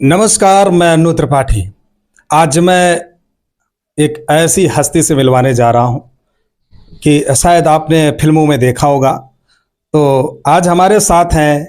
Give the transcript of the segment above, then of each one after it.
नमस्कार, मैं अनु त्रिपाठी। आज मैं एक ऐसी हस्ती से मिलवाने जा रहा हूं कि शायद आपने फिल्मों में देखा होगा। तो आज हमारे साथ हैं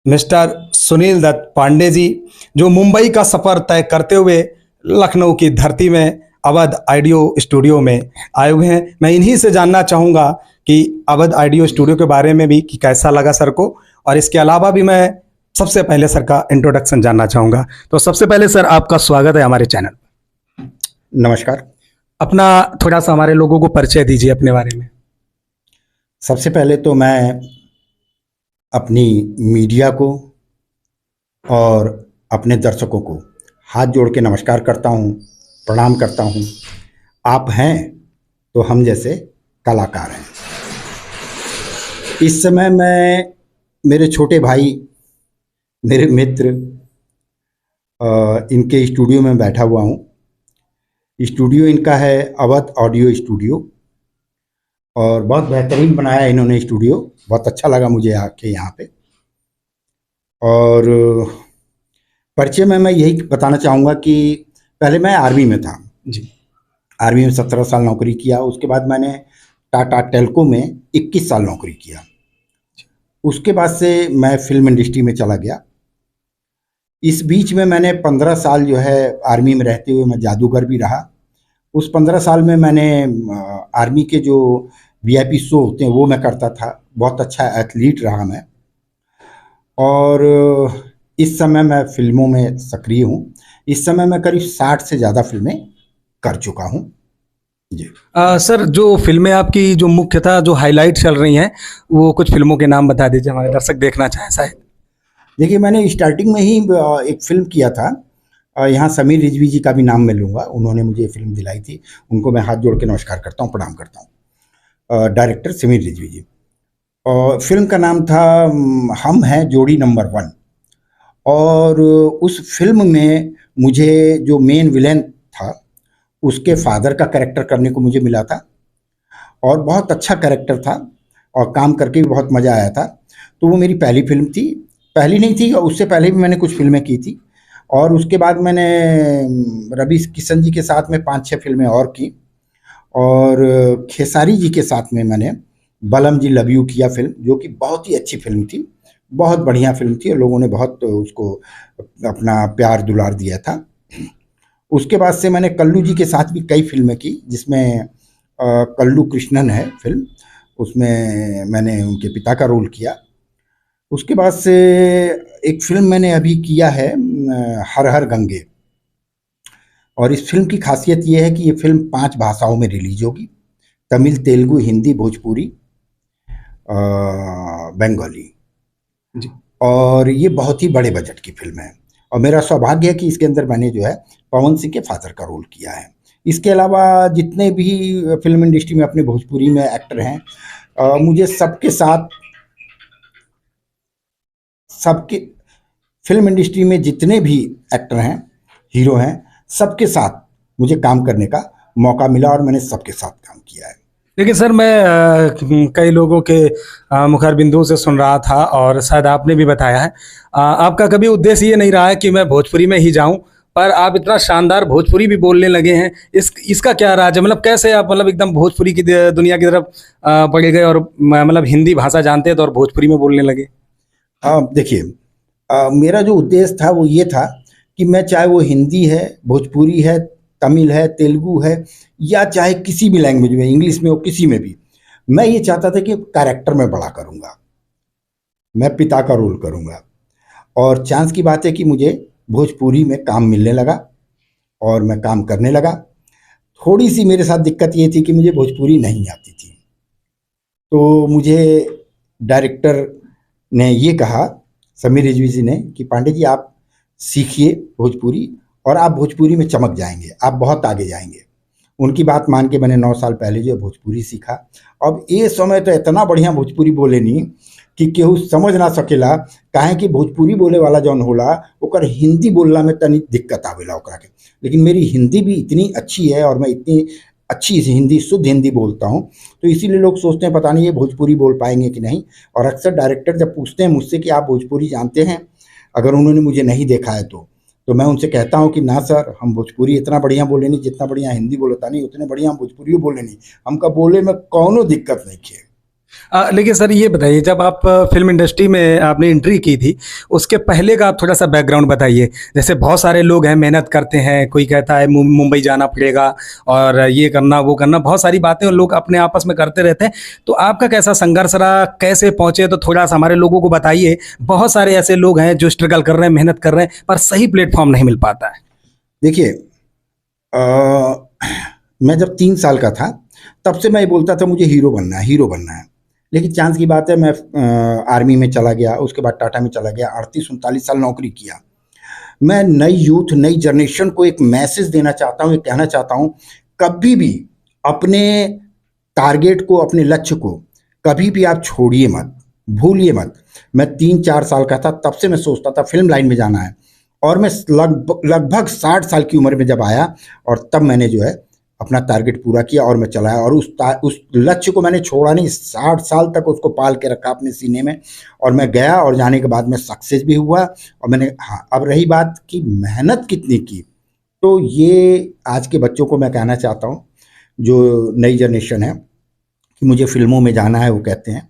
मिस्टर सुनील दत्त पांडे जी, जो मुंबई का सफ़र तय करते हुए लखनऊ की धरती में अवध ऑडियो स्टूडियो में आए हुए हैं। मैं इन्हीं से जानना चाहूँगा कि अवध ऑडियो स्टूडियो के बारे में भी कि कैसा लगा सर को, और इसके अलावा भी मैं सबसे पहले सर का इंट्रोडक्शन जानना चाहूँगा। तो सबसे पहले सर, आपका स्वागत है हमारे चैनल। नमस्कार। अपना थोड़ा सा हमारे लोगों को परिचय दीजिए अपने बारे में। सबसे पहले तो मैं अपनी मीडिया को और अपने दर्शकों को हाथ जोड़ के नमस्कार करता हूँ, प्रणाम करता हूँ। आप हैं तो हम जैसे कलाकार हैं। इस समय मैं मेरे छोटे भाई, मेरे मित्र, इनके स्टूडियो में बैठा हुआ हूँ। स्टूडियो इनका है अवध ऑडियो स्टूडियो, और बहुत बेहतरीन बनाया इन्होंने स्टूडियो। बहुत अच्छा लगा मुझे आके यहाँ पे। और परिचय में मैं यही बताना चाहूँगा कि पहले मैं आर्मी में था जी। आर्मी में 17 साल नौकरी किया। उसके बाद मैंने टाटा टेल्को में 21 साल नौकरी किया। उसके बाद से मैं फिल्म इंडस्ट्री में चला गया। इस बीच में मैंने 15 साल जो है आर्मी में रहते हुए मैं जादूगर भी रहा। उस 15 साल में मैंने आर्मी के जो वीआईपी शो होते हैं वो मैं करता था। बहुत अच्छा एथलीट रहा मैं। और इस समय मैं फिल्मों में सक्रिय हूँ। इस समय मैं करीब 60 से ज़्यादा फिल्में कर चुका हूँ जी। सर, जो फिल्में आपकी जो मुख्यतः जो हाईलाइट चल रही हैं, वो कुछ फिल्मों के नाम बता दीजिए, हमारे दर्शक देखना चाहें शायद। देखिए, मैंने स्टार्टिंग में ही एक फिल्म किया था। यहाँ समीर रिजवी जी का भी नाम मैं लूँगा। उन्होंने मुझे ये फिल्म दिलाई थी। उनको मैं हाथ जोड़ के नमस्कार करता हूँ, प्रणाम करता हूँ। डायरेक्टर समीर रिजवी जी। और फिल्म का नाम था हम हैं जोड़ी नंबर 1। और उस फिल्म में मुझे जो मेन विलेन था उसके फादर का कैरेक्टर करने को मुझे मिला था, और बहुत अच्छा कैरेक्टर था और काम करके भी बहुत मज़ा आया था। तो वो मेरी पहली फिल्म थी। पहली नहीं थी, उससे पहले भी मैंने कुछ फिल्में की थी। और उसके बाद मैंने रवि किशन जी के साथ में 5-6 फिल्में और की। और खेसारी जी के साथ में मैंने बलम जी लव यू किया फिल्म, जो कि बहुत ही अच्छी फिल्म थी। बहुत बढ़िया फिल्म थी और लोगों ने बहुत उसको अपना प्यार दुलार दिया था। उसके बाद से मैंने कल्लू जी के साथ भी कई फिल्में की, जिसमें कल्लू कृष्णन है फिल्म, उसमें मैंने उनके पिता का रोल किया। उसके बाद से एक फिल्म मैंने अभी किया है हर हर गंगे। और इस फिल्म की खासियत ये है कि ये फिल्म 5 भाषाओं में रिलीज होगी: तमिल, तेलुगु, हिंदी, भोजपुरी, बंगाली जी। और ये बहुत ही बड़े बजट की फिल्म है। और मेरा सौभाग्य है कि इसके अंदर मैंने जो है पवन सिंह के फादर का रोल किया है। इसके अलावा जितने भी फिल्म इंडस्ट्री में अपने भोजपुरी में एक्टर हैं, मुझे सबके फिल्म इंडस्ट्री में जितने भी एक्टर हैं, हीरो हैं, सबके साथ मुझे काम करने का मौका मिला और मैंने सबके साथ काम किया है। लेकिन सर, मैं कई लोगों के मुखर बिंदु से सुन रहा था, और शायद आपने भी बताया है, आपका कभी उद्देश्य ये नहीं रहा है कि मैं भोजपुरी में ही जाऊं, पर आप इतना शानदार भोजपुरी भी बोलने लगे हैं। इसका क्या राज है? मतलब कैसे आप मतलब एकदम भोजपुरी की दुनिया की तरफ पड़े गए, और मतलब हिंदी भाषा जानते हैं तो और भोजपुरी में बोलने लगे? देखिए, मेरा जो उद्देश्य था वो ये था कि मैं, चाहे वो हिंदी है, भोजपुरी है, तमिल है, तेलुगु है, या चाहे किसी भी लैंग्वेज में, इंग्लिश में हो, किसी में भी, मैं ये चाहता था कि कैरेक्टर में बड़ा करूँगा, मैं पिता का रोल करूँगा। और चांस की बात है कि मुझे भोजपुरी में काम मिलने लगा और मैं काम करने लगा। थोड़ी सी मेरे साथ दिक्कत ये थी कि मुझे भोजपुरी नहीं आती थी। तो मुझे डायरेक्टर ने ये कहा, समीर रिजवी जी ने, कि पांडे जी आप सीखिए भोजपुरी और आप भोजपुरी में चमक जाएंगे, आप बहुत आगे जाएंगे। उनकी बात मान के मैंने 9 साल पहले जो भोजपुरी सीखा। अब ये समय तो इतना बढ़िया भोजपुरी बोले नहीं कि केहू समझ ना सकेला। काहे कि भोजपुरी बोले वाला जौन होला ओकर हिंदी बोलना में तनी दिक्कत आवेला ओकरा के। लेकिन मेरी हिंदी भी इतनी अच्छी है और मैं इतनी अच्छी हिंदी, शुद्ध हिंदी बोलता हूँ, तो इसीलिए लोग सोचते हैं पता नहीं ये भोजपुरी बोल पाएंगे कि नहीं। और अक्सर डायरेक्टर जब पूछते हैं मुझसे कि आप भोजपुरी जानते हैं, अगर उन्होंने मुझे नहीं देखा है तो मैं उनसे कहता हूँ कि ना सर, हम भोजपुरी इतना बढ़िया बोले नहीं, जितना बढ़िया हिंदी बोलता नहीं उतने बढ़िया हम भोजपुरी बोले नहीं, हमका बोले में कौनो दिक्कत नहीं किए। लेकिन सर ये बताइए, जब आप फिल्म इंडस्ट्री में आपने एंट्री की थी, उसके पहले का आप थोड़ा सा बैकग्राउंड बताइए। जैसे बहुत सारे लोग हैं, मेहनत करते हैं, कोई कहता है मुंबई जाना पड़ेगा और ये करना वो करना, बहुत सारी बातें और लोग अपने आपस में करते रहते हैं। तो आपका कैसा संघर्ष रहा, कैसे पहुंचे, तो थोड़ा सा हमारे लोगों को बताइए। बहुत सारे ऐसे लोग हैं जो स्ट्रगल कर रहे हैं, मेहनत कर रहे हैं, पर सही प्लेटफॉर्म नहीं मिल पाता है। देखिए, मैं जब 3 साल का था तब से मैं ये बोलता था मुझे हीरो बनना है, हीरो बनना है। लेकिन चांस की बात है, मैं आर्मी में चला गया, उसके बाद टाटा में चला गया, 38-39 साल नौकरी किया। मैं नई यूथ, नई जनरेशन को एक मैसेज देना चाहता हूँ, ये कहना चाहता हूँ, कभी भी अपने टारगेट को, अपने लक्ष्य को कभी भी आप छोड़िए मत, भूलिए मत। मैं 3-4 साल का था तब से मैं सोचता था फिल्म लाइन में जाना है, और मैं लगभग 60 साल की उम्र में जब आया और तब मैंने जो है अपना टारगेट पूरा किया और मैं चलाया, और उस लक्ष्य को मैंने छोड़ा नहीं, 60 साल तक उसको पाल के रखा अपने सीने में, और मैं गया, और जाने के बाद मैं सक्सेस भी हुआ। और मैंने, हाँ, अब रही बात कि मेहनत कितनी की, तो ये आज के बच्चों को मैं कहना चाहता हूँ, जो नई जनरेशन है, कि मुझे फिल्मों में जाना है, वो कहते हैं।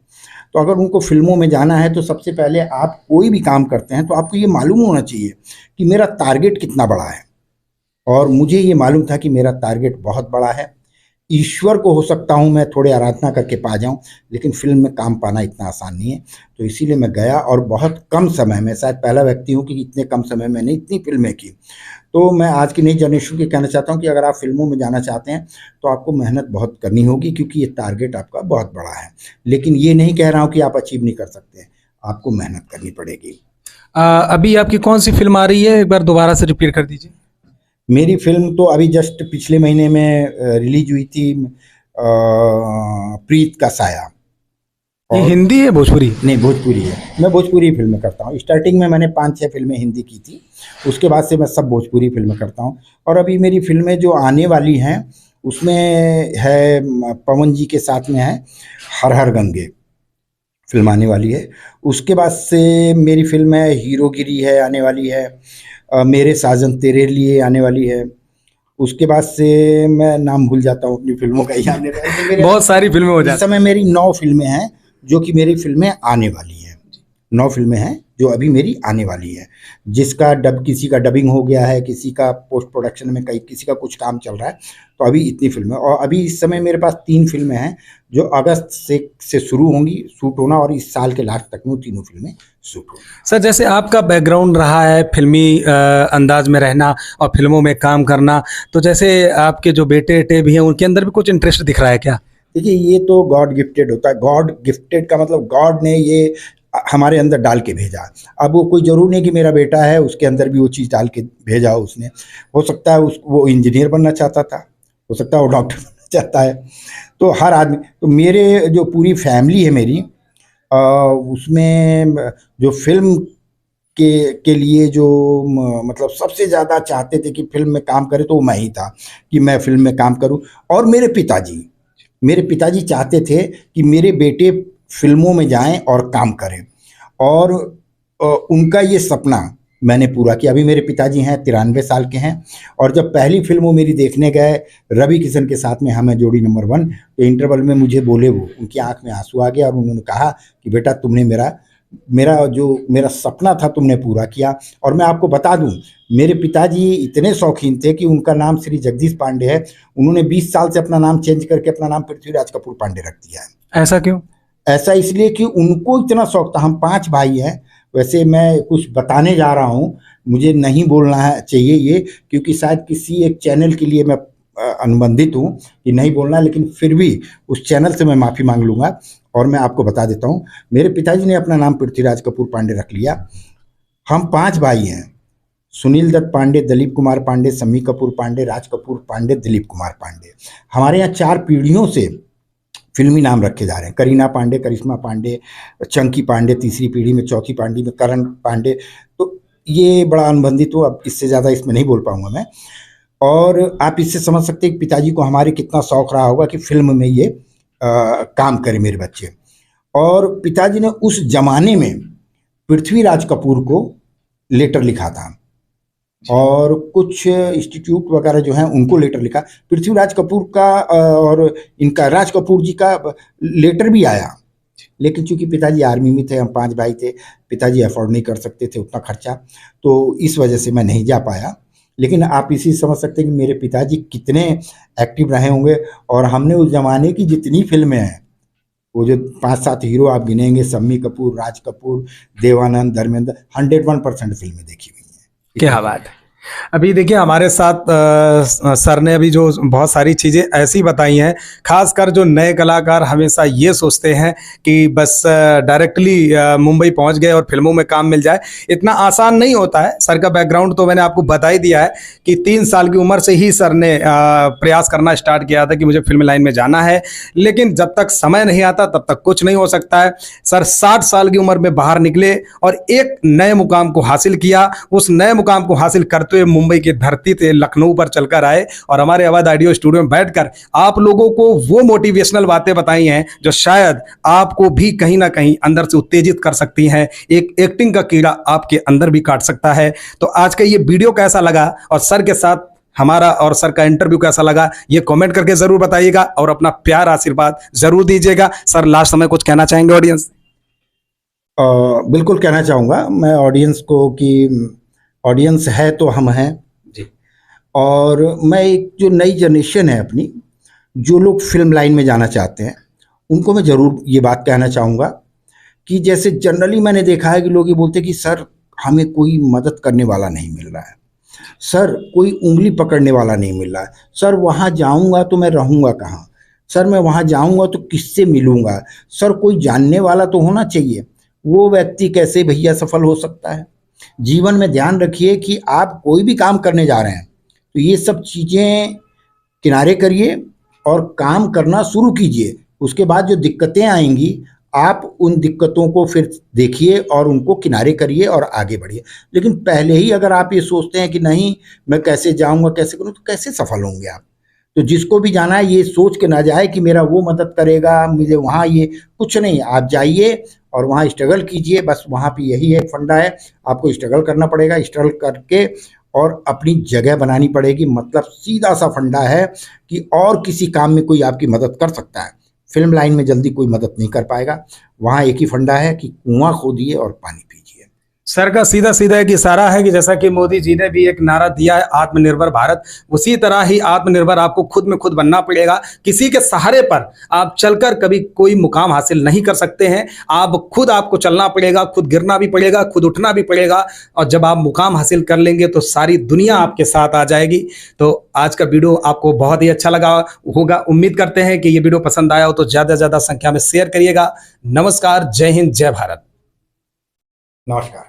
तो अगर उनको फिल्मों में जाना है तो सबसे पहले आप कोई भी काम करते हैं तो आपको ये मालूम होना चाहिए कि मेरा टारगेट कितना बड़ा है। और मुझे ये मालूम था कि मेरा टारगेट बहुत बड़ा है। ईश्वर को हो सकता हूँ मैं थोड़े आराधना करके पा जाऊँ, लेकिन फिल्म में काम पाना इतना आसान नहीं है। तो इसीलिए मैं गया, और बहुत कम समय में, शायद पहला व्यक्ति हूँ कि इतने कम समय में मैंने इतनी फिल्में की। तो मैं आज की नई जनरेशन को कहना चाहता हूँ कि अगर आप फिल्मों में जाना चाहते हैं तो आपको मेहनत बहुत करनी होगी, क्योंकि ये टारगेट आपका बहुत बड़ा है। लेकिन ये नहीं कह रहा हूँ कि आप अचीव नहीं कर सकते, आपको मेहनत करनी पड़ेगी। अभी आपकी कौन सी फिल्म आ रही है, एक बार दोबारा से रिपीट कर दीजिए। मेरी फिल्म तो अभी जस्ट पिछले महीने में रिलीज हुई थी, प्रीत का साया। ये और हिंदी है, भोजपुरी? नहीं, भोजपुरी है। मैं भोजपुरी फिल्में करता हूँ। स्टार्टिंग में मैंने 5-6 फिल्में हिंदी की थी, उसके बाद से मैं सब भोजपुरी फिल्में करता हूँ। और अभी मेरी फिल्में जो आने वाली हैं उसमें है, पवन जी के साथ में है हर हर गंगे फिल्म आने वाली है। उसके बाद से मेरी फिल्म है हीरोगिरी है, आने वाली है। मेरे साजन तेरे लिए आने वाली है। उसके बाद से मैं नाम भूल जाता हूँ अपनी फिल्मों का, याद नहीं रहता मेरे। बहुत सारी फिल्में हो इस जाती समय मेरी 9 फिल्में हैं जो कि मेरी फिल्में आने वाली हैं। 9 फिल्में हैं जो अभी मेरी आने वाली है, जिसका किसी का डबिंग हो गया है, किसी का पोस्ट प्रोडक्शन में, कहीं किसी का कुछ काम चल रहा है। तो अभी इतनी फिल्में, और अभी इस समय मेरे पास 3 फिल्में हैं जो अगस्त से शुरू होंगी शूट होना, और इस साल के लास्ट तक में वो तीनों फिल्में शूट होंगी। सर, जैसे आपका बैकग्राउंड रहा है फिल्मी अंदाज में रहना और फिल्मों में काम करना, तो जैसे आपके जो बेटे भी हैं, उनके अंदर भी कुछ इंटरेस्ट दिख रहा है क्या? देखिए, ये तो गॉड गिफ्टेड होता है। गॉड गिफ्टेड का मतलब गॉड ने ये हमारे अंदर डाल के भेजा। अब वो कोई ज़रूर नहीं कि मेरा बेटा है उसके अंदर भी वो चीज़ डाल के भेजा हो उसने। हो सकता है वो इंजीनियर बनना चाहता था, हो सकता है वो डॉक्टर बनना चाहता है। तो हर आदमी, तो मेरे जो पूरी फैमिली है मेरी, उसमें जो फिल्म के लिए जो मतलब सबसे ज़्यादा चाहते थे कि फिल्म में काम करे, तो वो मैं ही था कि मैं फिल्म में काम करूं। और मेरे पिताजी चाहते थे कि मेरे बेटे फिल्मों में जाएं और काम करें, और उनका ये सपना मैंने पूरा किया। अभी मेरे पिताजी हैं 93 साल के हैं, और जब पहली फिल्म वो मेरी देखने गए रवि किशन के साथ में, हमें जोड़ी नंबर 1, तो इंटरवल में मुझे बोले, वो उनकी आंख में आंसू आ गया, और उन्होंने कहा कि बेटा, तुमने मेरा सपना था तुमने पूरा किया। और मैं आपको बता दूं, मेरे पिताजी इतने शौकीन थे कि उनका नाम श्री जगदीश पांडे है। उन्होंने 20 साल से अपना नाम चेंज करके अपना नाम पृथ्वीराज कपूर पांडे रख दिया है। ऐसा क्यों? ऐसा इसलिए कि उनको इतना शौक था। हम 5 भाई हैं। वैसे मैं कुछ बताने जा रहा हूँ, मुझे नहीं बोलना है चाहिए ये, क्योंकि शायद किसी एक चैनल के लिए मैं अनुबंधित हूँ कि नहीं बोलना, लेकिन फिर भी उस चैनल से मैं माफ़ी मांग लूँगा। और मैं आपको बता देता हूँ, मेरे पिताजी ने अपना नाम पृथ्वीराज कपूर पांडे रख लिया। हम 5 भाई हैं, सुनील दत्त पांडे, दिलीप कुमार पांडे, शम्मी कपूर पांडे, राज कपूर पांडे, दिलीप कुमार पांडे। हमारे यहाँ 4 पीढ़ियों से फिल्मी नाम रखे जा रहे हैं। करीना पांडे, करिश्मा पांडे, चंकी पांडे तीसरी पीढ़ी में, चौथी पीढ़ी में करण पांडे। तो ये बड़ा अनुबंधित हो, अब इससे ज़्यादा इसमें नहीं बोल पाऊँगा मैं। और आप इससे समझ सकते हैं कि पिताजी को हमारे कितना शौक रहा होगा कि फिल्म में ये काम करे मेरे बच्चे। और पिताजी ने उस जमाने में पृथ्वीराज कपूर को लेटर लिखा था और कुछ इंस्टीट्यूट वगैरह जो हैं उनको लेटर लिखा। पृथ्वीराज कपूर का और इनका राज कपूर जी का लेटर भी आया, लेकिन चूंकि पिताजी आर्मी में थे, हम 5 भाई थे, पिताजी अफोर्ड नहीं कर सकते थे उतना खर्चा, तो इस वजह से मैं नहीं जा पाया। लेकिन आप इसी समझ सकते हैं कि मेरे पिताजी कितने एक्टिव रहे होंगे। और हमने उस ज़माने की जितनी फिल्में हैं, वो जो 5-7 हीरो आप गिनेंगे, शम्मी कपूर, राज कपूर, देवानंद, धर्मेंद्र, 101% फिल्में देखी हुई हैं। क्या बात है। अभी देखिए हमारे साथ सर ने अभी जो बहुत सारी चीज़ें ऐसी बताई हैं, खासकर जो नए कलाकार हमेशा ये सोचते हैं कि बस डायरेक्टली मुंबई पहुंच गए और फिल्मों में काम मिल जाए। इतना आसान नहीं होता है। सर का बैकग्राउंड तो मैंने आपको बता ही दिया है कि 3 साल की उम्र से ही सर ने प्रयास करना स्टार्ट किया था कि मुझे फिल्म लाइन में जाना है, लेकिन जब तक समय नहीं आता तब तक कुछ नहीं हो सकता है। सर 60 साल की उम्र में बाहर निकले और एक नए मुकाम को हासिल किया। उस नए मुकाम को हासिल करते हुए मुंबई की धरती से लखनऊ पर चलकर आए और हमारे अवध ऑडियो स्टूडियो में बैठकर आप लोगों को वो मोटिवेशनल बातें बताई हैं जो शायद आपको भी कहीं ना कहीं अंदर से उत्तेजित कर सकती हैं। एक एक्टिंग का कीड़ा आपके अंदर भी काट सकता है। तो आज का ये वीडियो कैसा लगा और सर के साथ हमारा और सर का इंटरव्यू कैसा लगा, ये कमेंट करके जरूर बताइएगा और अपना प्यार आशीर्वाद जरूर दीजिएगा। सर लास्ट समय कुछ कहना चाहेंगे ऑडियंस? बिल्कुल कहना चाहूँगा मैं ऑडियंस को कि ऑडियंस है तो हम हैं जी। और मैं एक जो नई जनरेशन है अपनी, जो लोग फिल्म लाइन में जाना चाहते हैं, उनको मैं ज़रूर ये बात कहना चाहूँगा कि जैसे जनरली मैंने देखा है कि लोग ये बोलते हैं कि सर हमें कोई मदद करने वाला नहीं मिल रहा है, सर कोई उंगली पकड़ने वाला नहीं मिल रहा है, सर वहाँ जाऊँगा तो मैं रहूँगा कहाँ, सर मैं वहाँ जाऊँगा तो किससे मिलूँगा, सर कोई जानने वाला तो होना चाहिए। वो व्यक्ति कैसे भैया सफल हो सकता है? जीवन में ध्यान रखिए कि आप कोई भी काम करने जा रहे हैं तो ये सब चीज़ें किनारे करिए और काम करना शुरू कीजिए। उसके बाद जो दिक्कतें आएंगी, आप उन दिक्कतों को फिर देखिए और उनको किनारे करिए और आगे बढ़िए। लेकिन पहले ही अगर आप ये सोचते हैं कि नहीं मैं कैसे जाऊंगा, कैसे करूँ, तो कैसे सफल होंगे आप? तो जिसको भी जाना है ये सोच के ना जाए कि मेरा वो मदद करेगा, मुझे वहाँ ये कुछ नहीं। आप जाइए और वहाँ स्ट्रगल कीजिए। बस वहाँ पे यही एक फंडा है, आपको स्ट्रगल करना पड़ेगा। स्ट्रगल करके और अपनी जगह बनानी पड़ेगी। मतलब सीधा सा फंडा है कि और किसी काम में कोई आपकी मदद कर सकता है, फिल्म लाइन में जल्दी कोई मदद नहीं कर पाएगा। वहाँ एक ही फंडा है कि कुआं खोदिए और पानी पीजिए। सर का सीधा सीधा एक इशारा है कि जैसा कि मोदी जी ने भी एक नारा दिया है आत्मनिर्भर भारत, उसी तरह ही आत्मनिर्भर आपको खुद में खुद बनना पड़ेगा। किसी के सहारे पर आप चलकर कभी कोई मुकाम हासिल नहीं कर सकते हैं। आप खुद आपको चलना पड़ेगा, खुद गिरना भी पड़ेगा, खुद उठना भी पड़ेगा। और जब आप मुकाम हासिल कर लेंगे तो सारी दुनिया आपके साथ आ जाएगी। तो आज का वीडियो आपको बहुत ही अच्छा लगा होगा। उम्मीद करते हैं कि ये वीडियो पसंद आया हो तो ज़्यादा से ज़्यादा संख्या में शेयर करिएगा। नमस्कार, जय हिंद, जय भारत। नमस्कार।